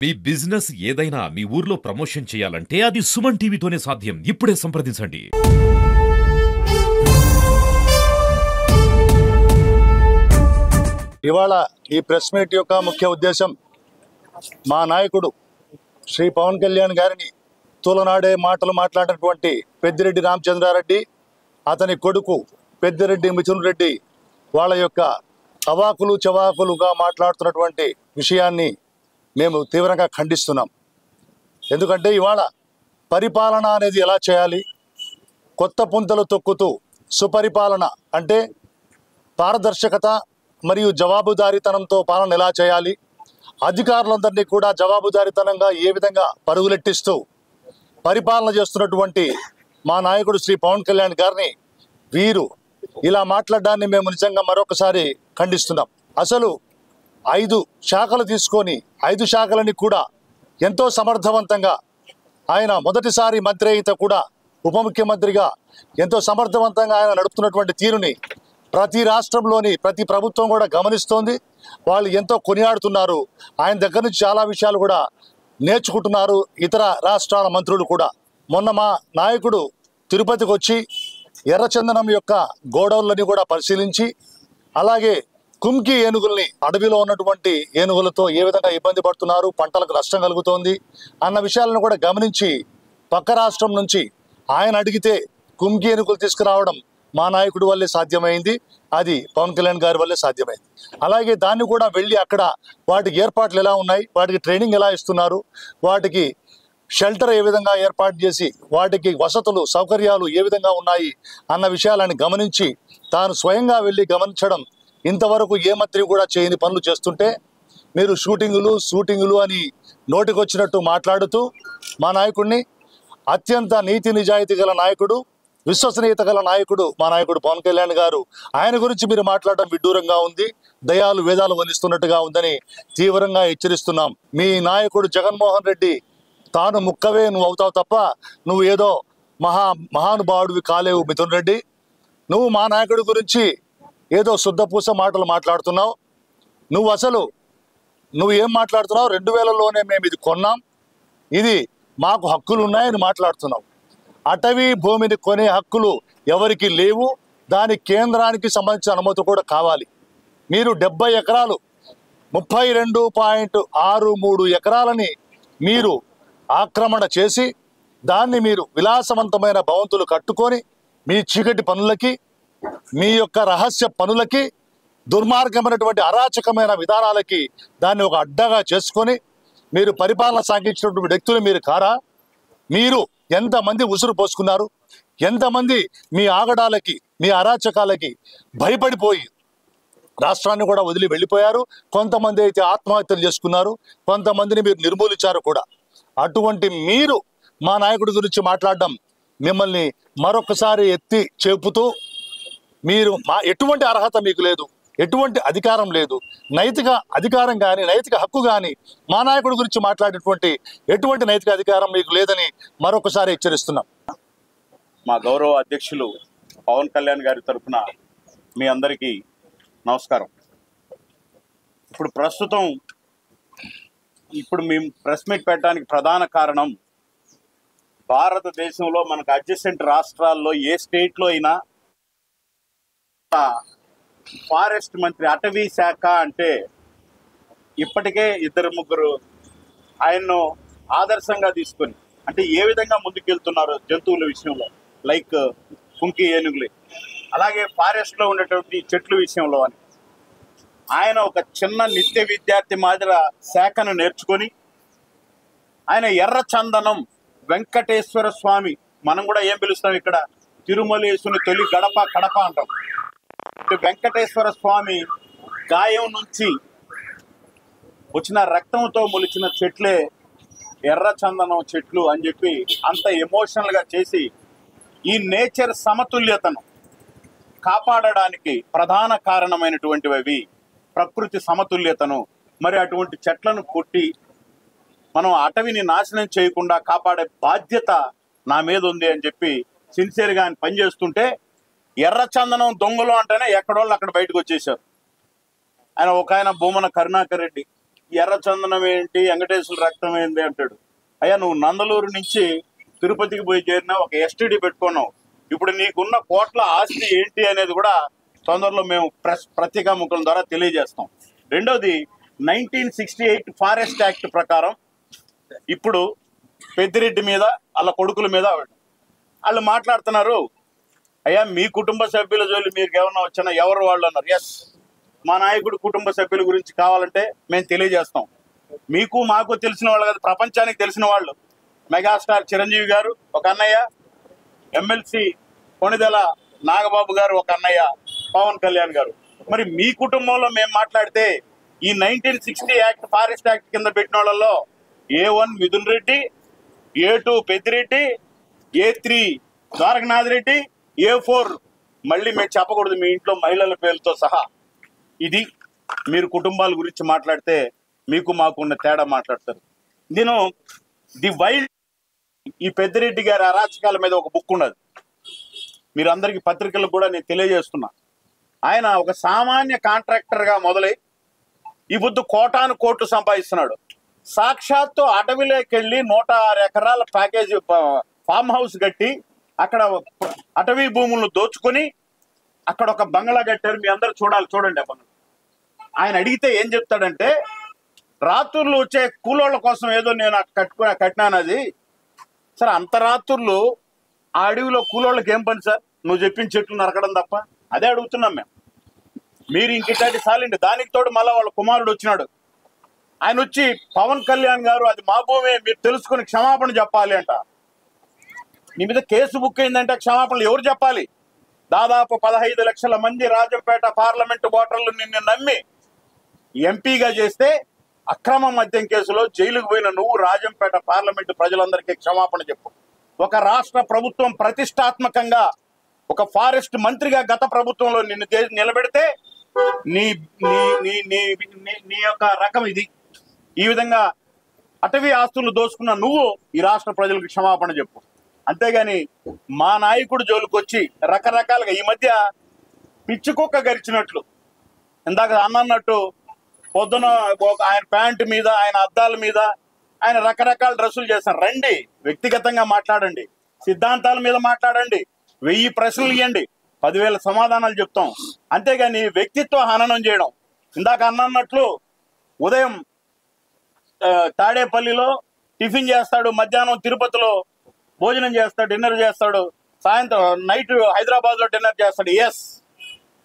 మీ business ఏదైనా మీ ఊర్లో promotion చేయాలంటే అది సుమన్ టీవీతోనే సాధ్యం. ఇప్పుడే సంప్రదించండి. ఇవాళ ఈ ప్రెస్ మీట్ యొక్క ముఖ్య ఉద్దేశం మా నాయకుడు శ్రీ పవన్ కళ్యాణ్ గారిని తూలనాడే మాటలు మాట్లాడినటువంటి పెద్దిరెడ్డి రామచంద్రారెడ్డి, అతని కొడుకు పెద్దిరెడ్డి మిథున్ రెడ్డి వాళ్ళ యొక్క అవాకులు చవాకులుగా మాట్లాడుతున్నటువంటి విషయాన్ని మేము తీవ్రంగా ఖండిస్తున్నాం. ఎందుకంటే ఇవాళ పరిపాలన అనేది ఎలా చేయాలి, కొత్త పుంతలు తొక్కుతూ సుపరిపాలన అంటే పారదర్శకత మరియు జవాబుదారీతనంతో పాలన ఎలా చేయాలి, అధికారులందరినీ కూడా జవాబుదారీతనంగా ఏ విధంగా పరుగులెట్టిస్తూ పరిపాలన చేస్తున్నటువంటి మా నాయకుడు శ్రీ పవన్ కళ్యాణ్ గారిని వీరు ఇలా మాట్లాడడాన్ని మేము నిజంగా మరొకసారి ఖండిస్తున్నాం. అసలు 5 శాఖలు తీసుకొని 5 శాఖలని కూడా ఎంతో సమర్థవంతంగా ఆయన మొదటిసారి మంత్రి అయితే కూడా ఉప ముఖ్యమంత్రిగా ఎంతో సమర్థవంతంగా ఆయన నడుపుతున్నటువంటి తీరుని ప్రతి రాష్ట్రంలోని ప్రతి ప్రభుత్వం కూడా గమనిస్తోంది. వాళ్ళు ఎంతో కొనియాడుతున్నారు. ఆయన దగ్గర నుంచి చాలా విషయాలు కూడా నేర్చుకుంటున్నారు ఇతర రాష్ట్రాల మంత్రులు కూడా. మొన్న మా నాయకుడు తిరుపతికి వచ్చి ఎర్రచందనం యొక్క గోడౌన్లని కూడా పరిశీలించి, అలాగే కుంకి ఏనుగుల్ని అడవిలో ఉన్నటువంటి ఏనుగులతో ఏ విధంగా ఇబ్బంది పడుతున్నారు, పంటలకు నష్టం కలుగుతోంది అన్న విషయాలను కూడా గమనించి పక్క రాష్ట్రం నుంచి ఆయన అడిగితే కుంకి ఏనుగులు తీసుకురావడం మా నాయకుడి వల్లే సాధ్యమైంది. అది పవన్ కళ్యాణ్ గారి వల్లే సాధ్యమైంది. అలాగే దాన్ని కూడా వెళ్ళి అక్కడ వాటికి ఏర్పాట్లు ఎలా ఉన్నాయి, వాటికి ట్రైనింగ్ ఎలా ఇస్తున్నారు, వాటికి షెల్టర్ ఏ విధంగా ఏర్పాటు చేసి వాటికి వసతులు సౌకర్యాలు ఏ విధంగా ఉన్నాయి అన్న విషయాలను గమనించి తాను స్వయంగా వెళ్ళి గమనించడం ఇంతవరకు ఏ మంత్రి కూడా చేయని పనులు చేస్తుంటే మీరు షూటింగులు అని నోటికొచ్చినట్టు మాట్లాడుతూ మా నాయకుడిని అత్యంత నీతి నిజాయితీ గల నాయకుడు, విశ్వసనీయత గల నాయకుడు మా నాయకుడు పవన్ కళ్యాణ్ గారు, ఆయన గురించి మీరు మాట్లాడడం విడ్డూరంగా ఉంది, దయాలు వేదాలు వల్లిస్తున్నట్టుగా ఉందని తీవ్రంగా హెచ్చరిస్తున్నాం. మీ నాయకుడు జగన్మోహన్ రెడ్డి తాను ముక్కవే నువ్వు అవుతావు తప్ప నువ్వు ఏదో మహానుభావుడివి కాలేవు మిథున్ రెడ్డి. నువ్వు మా నాయకుడి గురించి ఏదో శుద్ధపూస మాటలు మాట్లాడుతున్నావు. నువ్వు ఏం మాట్లాడుతున్నావు? 2000లోనే మేము ఇది కొన్నాం, ఇది మాకు హక్కులు ఉన్నాయని మాట్లాడుతున్నావు. అటవీ భూమిని కొనే హక్కులు ఎవరికి లేవు, దాని కేంద్రానికి సంబంధించిన అనుమతి కూడా కావాలి. మీరు 70 ఎకరాలు 32.63 ఎకరాలని మీరు ఆక్రమణ చేసి దాన్ని మీరు విలాసవంతమైన భవంతులు కట్టుకొని మీ చీకటి పనులకి, మీ యొక్క రహస్య పనులకి, దుర్మార్గమైనటువంటి అరాచకమైన విధానాలకి దాన్ని ఒక అడ్డగా చేసుకొని మీరు పరిపాలన సాగించినటువంటి వ్యక్తులు మీరు కారా? మీరు ఎంతమంది ఉసురు పోసుకున్నారు? ఎంతమంది మీ ఆగడాలకి మీ అరాచకాలకి భయపడిపోయి రాష్ట్రాన్ని కూడా వదిలి వెళ్ళిపోయారు. కొంతమంది అయితే ఆత్మహత్యలు చేసుకున్నారు, కొంతమందిని మీరు నిర్మూలించారు కూడా. అటువంటి మీరు మా నాయకుడి గురించి మాట్లాడడం మిమ్మల్ని మరొకసారి ఎత్తి చెప్పుతూ, మీరు ఎటువంటి అర్హత మీకు లేదు, ఎటువంటి అధికారం లేదు, నైతిక అధికారం కానీ నైతిక హక్కు కానీ మా నాయకుడి గురించి మాట్లాడేటువంటి ఎటువంటి నైతిక అధికారం మీకు లేదని మరొకసారి హెచ్చరిస్తున్నాం. మా గౌరవ అధ్యక్షులు పవన్ కళ్యాణ్ గారి తరఫున మీ అందరికీ నమస్కారం. ఇప్పుడు మేము ప్రెస్ మీట్ పెట్టడానికి ప్రధాన కారణం, భారతదేశంలో మనకు అడ్జసెంట్ రాష్ట్రాల్లో ఏ స్టేట్లో అయినా ఫారెస్ట్ మంత్రి అటవీ శాఖ అంటే ఇప్పటికే 2-3 ఆయన్ను ఆదర్శంగా తీసుకొని అంటే ఏ విధంగా ముందుకెళ్తున్నారు జంతువుల విషయంలో, లైక్ కుంకి ఏనుగులు, అలాగే ఫారెస్ట్లో ఉండేటువంటి చెట్ల విషయంలో అని ఆయన ఒక చిన్న నిత్య విద్యార్థి మాదిర శాఖను నేర్చుకొని ఆయన ఎర్రచందనం వెంకటేశ్వర స్వామి, మనం కూడా ఏం పిలుస్తాం ఇక్కడ తిరుమలేశుని తొలి గడప కడప అంటాం. వెంకటేశ్వర స్వామి గాయం నుంచి వచ్చిన రక్తంతో మొలిచిన చెట్లే ఎర్రచందనం చెట్లు అని చెప్పి అంత ఎమోషనల్గా చేసి ఈ నేచర్ సమతుల్యతను కాపాడడానికి ప్రధాన కారణమైనటువంటివి ప్రకృతి సమతుల్యతను, మరి అటువంటి చెట్లను కొట్టి మనం అటవిని నాశనం చేయకుండా కాపాడే బాధ్యత నా మీద ఉంది అని చెప్పి సిన్సియర్గా ఆయన పనిచేస్తుంటే ఎర్రచందనం దొంగలు అంటేనే ఎక్కడోళ్ళు అక్కడ బయటకు వచ్చేసారు. ఆయన భూమన కరుణాకర్ రెడ్డి ఎర్రచందనం ఏంటి, వెంకటేశ్వర రక్తం ఏంటి అంటాడు. అయ్యా నువ్వు నందలూరు నుంచి తిరుపతికి పోయి చేరినా, ఒక ఎస్టీడీ పెట్టుకున్నావు. ఇప్పుడు నీకున్న కోట్ల ఆస్తి ఏంటి అనేది కూడా తొందరలో మేము పత్రికాముఖుల ద్వారా తెలియజేస్తాం. రెండోది 1968 ఫారెస్ట్ యాక్ట్ ప్రకారం ఇప్పుడు పెద్దిరెడ్డి మీద వాళ్ళ కొడుకుల మీద వాళ్ళు మాట్లాడుతున్నారు. అయ్యా మీ కుటుంబ సభ్యుల జోలి మీకు ఏమన్నా వచ్చినా ఎవరు వాళ్ళు అన్నారు. ఎస్, మా నాయకుడు కుటుంబ సభ్యుల గురించి కావాలంటే మేము తెలియజేస్తాం. మీకు మాకు తెలిసిన వాళ్ళు కాదు, ప్రపంచానికి తెలిసిన వాళ్ళు. మెగాస్టార్ చిరంజీవి గారు ఒక అన్నయ్య, ఎమ్మెల్సీ కొణిదెల నాగబాబు గారు ఒక అన్నయ్య, పవన్ కళ్యాణ్ గారు. మరి మీ కుటుంబంలో మేము మాట్లాడితే ఈ 1960 యాక్ట్ ఫారెస్ట్ యాక్ట్ కింద పెట్టిన వాళ్ళలో A1 Mithun Reddy, A2 Peddireddy, A3 Dwarakanath Reddy, A4 మళ్ళీ మేము చెప్పకూడదు మీ ఇంట్లో మహిళల పేర్లతో సహా. ఇది మీరు కుటుంబాల గురించి మాట్లాడితే మీకు మాకున్న తేడా మాట్లాడతారు. నేను ది వైల్డ్, ఈ పెద్దిరెడ్డి గారి అరాచకాల మీద ఒక బుక్ ఉన్నది, మీరు అందరికి పత్రికలకు కూడా నేను తెలియజేస్తున్నా. ఆయన ఒక సామాన్య కాంట్రాక్టర్గా మొదలై ఈ బుద్ధు కోటాను కోట్లు సంపాదిస్తున్నాడు. సాక్షాత్తు అటవీలోకి వెళ్ళి 106 ఎకరాల ప్యాకేజీ ఫామ్ హౌస్ కట్టి అక్కడ అటవీ భూములను దోచుకొని అక్కడ ఒక బంగ్లా కట్టారు. మీ అందరు చూడండి ఆ బంగ్లా. ఆయన అడిగితే ఏం చెప్తాడంటే, రాత్రులు వచ్చే కూలోళ్ళ కోసం ఏదో నేను కట్టినాను అది. సార్ అంత రాత్రులు ఆ అడవిలో కూలోళ్ళకి ఏం పని సార్? నువ్వు చెప్పిన చెట్లు నరకడం తప్ప. అదే అడుగుతున్నాం మేము. మీరు ఇంకిటాటి సాలండి. దానికి తోడు మళ్ళీ వాళ్ళ కుమారుడు వచ్చినాడు. ఆయన వచ్చి పవన్ కళ్యాణ్ గారు అది మా భూమి, మీరు తెలుసుకుని క్షమాపణ చెప్పాలి అంట. నీ మీద కేసు బుక్ అయిందంటే క్షమాపణలు ఎవరు చెప్పాలి? దాదాపు 15 లక్షల మంది రాజంపేట పార్లమెంటు ఓటర్లు నిన్ను నమ్మి ఎంపీగా చేస్తే అక్రమ మద్యం కేసులో జైలుకు పోయిన నువ్వు రాజంపేట పార్లమెంటు ప్రజలందరికీ క్షమాపణ చెప్పు. ఒక రాష్ట్ర ప్రభుత్వం ప్రతిష్టాత్మకంగా ఒక ఫారెస్ట్ మంత్రిగా గత ప్రభుత్వంలో నిన్ను నిలబెడితే నీ నీ యొక్క రకం ఇది. ఈ విధంగా అటవీ ఆస్తులు దోచుకున్న నువ్వు ఈ రాష్ట్ర ప్రజలకు క్షమాపణ చెప్పు. అంతేగాని మా నాయకుడు జోలికి వచ్చి రకరకాలుగా ఈ మధ్య పిచ్చుకుక్క గరిచినట్లు ఇందాక అన్నట్టు పొద్దున ఆయన ప్యాంటు మీద, ఆయన అద్దాల మీద ఆయన రకరకాల డ్రెస్సులు చేశారు. రండి, వ్యక్తిగతంగా మాట్లాడండి, సిద్ధాంతాల మీద మాట్లాడండి, 1000 ప్రశ్నలు ఇవ్వండి, 10,000 సమాధానాలు చెప్తాం. అంతేగాని వ్యక్తిత్వ హననం చేయడం. ఇందాక అన్నట్లు ఉదయం తాడేపల్లిలో టిఫిన్ చేస్తాడు, మధ్యాహ్నం తిరుపతిలో భోజనం చేస్తాడు, డిన్నర్ చేస్తాడు, సాయంత్రం నైట్ హైదరాబాద్లో డిన్నర్ చేస్తాడు. ఎస్,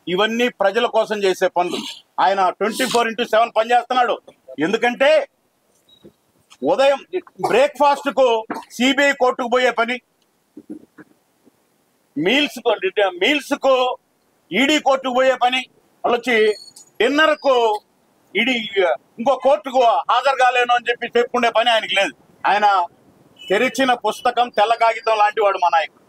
ఇవన్నీ ప్రజల కోసం చేసే పనులు. ఆయన 24/7 పనిచేస్తున్నాడు. ఎందుకంటే ఉదయం బ్రేక్ఫాస్ట్ కు సిబిఐ కోర్టుకు పోయే పని, మీల్స్ కు ఈడీ కోర్టుకు పోయే పని, వాళ్ళు వచ్చి డిన్నర్ కు ఈడీ ఇంకో కోర్టుకు హాజరు కాలేను అని చెప్పి చెప్పుకునే పని ఆయనకి లేదు. ఆయన తెరిచిన పుస్తకం తెల్ల కాగితం లాంటి వాడు మా నాయకుడు.